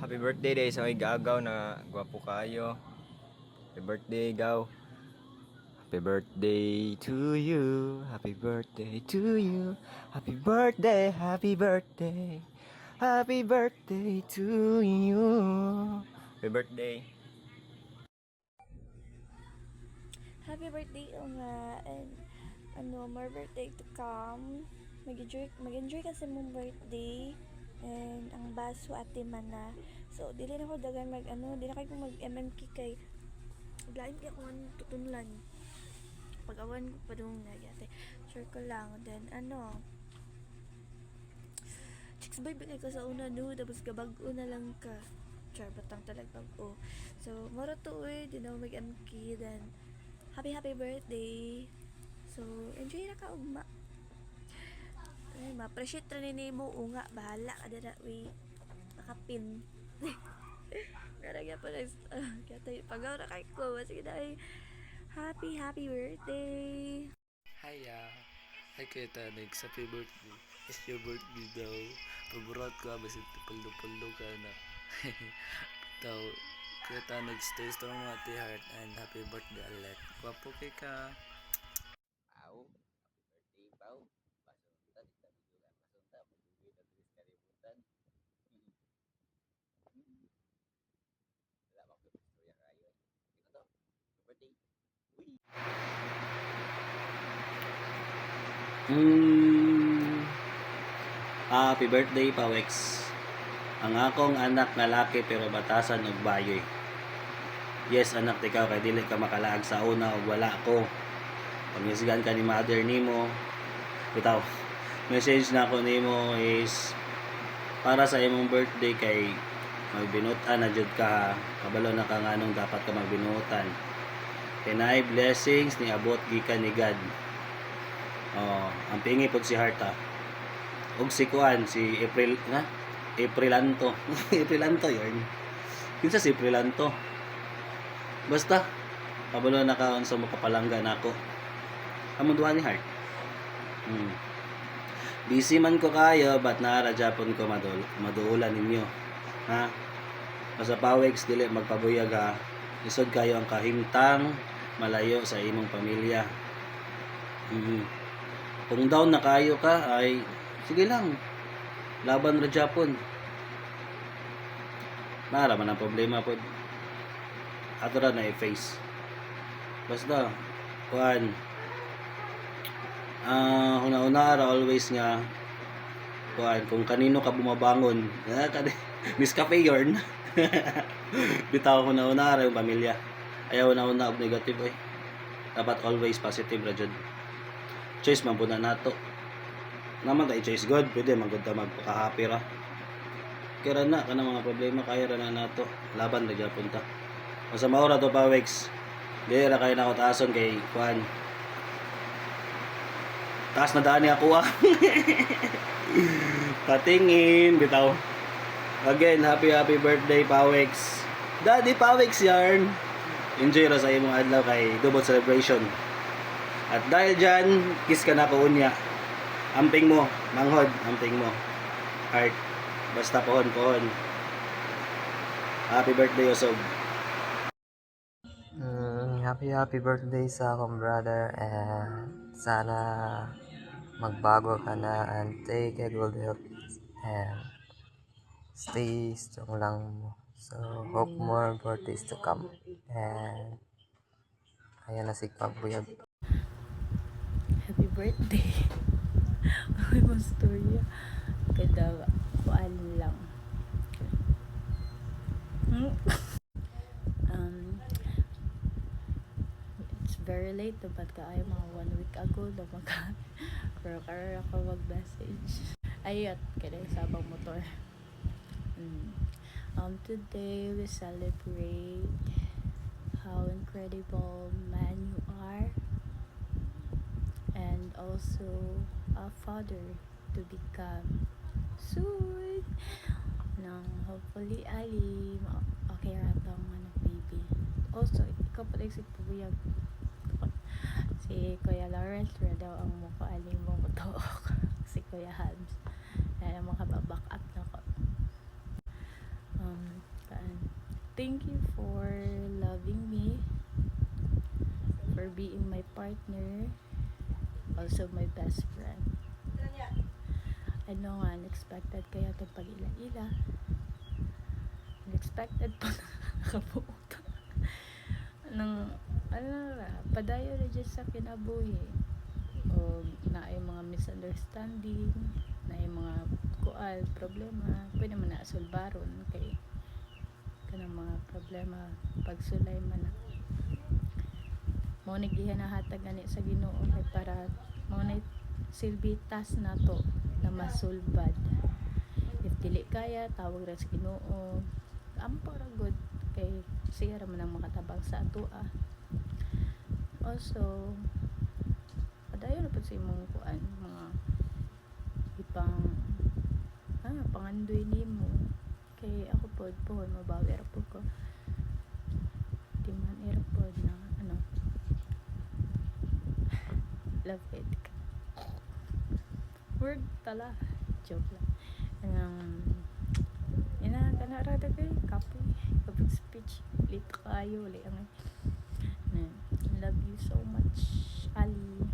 Happy birthday day sa gagaw na gwapo kayo. Happy birthday, gaw. Happy birthday to you. Happy birthday to you. Happy birthday, happy birthday. Happy birthday to you. Happy birthday. Happy birthday nga and more birthday to come. Mag-enjoy kasi mong birthday and ang baso ate man na. So dili na ko dagan di na kay ko mag MMK kay lain kay ako tutunlan. Pag-awan ko pa dong ate. Sure ko lang then chicks boy bigay ko sa una no tapos kabag-o na lang ka. Char batang talaga bag-o. So moro to di na mag MK then happy birthday. So enjoy na ka ugma. Ay, ma-appreciate rin ni mo nga bahala ka dira we nakapin. Karagya pa lang kaya tayo pagaw na kay ko sige na happy birthday. Hiya! Ay kita next happy birthday. It's your birthday daw. Paborat ko basit pulo-pulo ka na. Daw kita nag-stay strong mga heart and happy birthday ulit. Gwapo kay ka. Pau, happy birthday, Pau. Pasunta, kita juga pasunta. Pagbubuhay na tulis kalimutan. Wala bang istorya kayo. Ito to, happy birthday. Happy birthday, Pawex. Ang akong anak nga laki pero batasan og bayoy. Yes, anak tikaw kay dili ka makalaag sa una og wala ko. Pagmisgan ka ni mother nimo. Bitaw. Message na ako nimo is para sa imong birthday kay magbinutan na jud ka. Kabalo na ka nganong dapat ka magbinutan. Kay blessings ni abot gikan ni God. Ang pingi pod si Harta. Og si Kuan, si Aprilanto. Aprilanto yun. Kinsa si Aprilanto. Basta kabalo na kaon sa makapalangga nako. Among duha ni Heart. Busy man ko kayo but naara Japon ko maduulan ninyo. Ha? Basta Pawex dili magpabuyag ha. Isod kayo ang kahimtang malayo sa imong pamilya. Kung down na kayo ka ay sige lang. Laban ra Japon. Nara man ang problema pod. Ato ra na i-face. Basta kuan. Una-una ra always nga kuan kung kanino ka bumabangon. Miss Cafe yorn. Bitaw ko na una ra yung pamilya. Ayaw na una og negative eh. Dapat always positive ra jud. Choice man po na nato. Naman tayo choice God, pwede magod ta magpaka-happy ra. Kaya na kana mga problema kaya ra na nato. Laban ra gyapon ta. Basta mao ra to Pawex. Dili ra kay nako taason kay kuan. Taas na daan ni ako ah. Patingin bitaw. Again, happy birthday Pawex. Daddy Pawex yarn. Enjoy ra sa imong adlaw kay double celebration. At dahil dyan, kiss ka na ko unya. Amping mo, manghod, amping mo. Heart, basta pohon. Happy birthday, Osog. Happy birthday sa akong brother and sana magbago ka na and take a good health and stay strong lang mo. So hope more birthdays to come and ayan na si Pagbuyag. Happy birthday. May mga storya. Kada kuan lang. It's very late. Dapat ka ay mga 1 week ago. Dapat ka. Pero karoon ako mag-message. Ayot. Kaya sa abang motor. Today we celebrate how incredible man you are. And also a father to become soon. Nang hopefully ali okay ra tong baby. Also ikaw pa si Puyag. Si Kuya Lawrence ra daw ang mukha ali mo motok. Si Kuya Habs na makababack up na ko. thank you for loving me, for being my partner, also my best friend. I know nga, unexpected kaya itong pag-ila-ila. Unexpected pa na nakabuot. Padayo na dyan sa kinabuhi. O na ay mga misunderstanding, na ay mga problema, pwede man na asulbaron kay kanang mga problema pagsulay man na mo nagihanahata gani sa Ginoo kay para mo na silbi task na to na masulbad. If dili kaya tawag ra sa Ginoo, ampo ra good kay siya ra man ang makatabang sa atoa. Also padayon na pud sa imong kuan mga ipang pangandoy nimo kay ako pod mabawi ra pud ko di man era pod na love it word tala joke lang kana ra kay kapoy public speech lito kayo li ang love you so much Ali.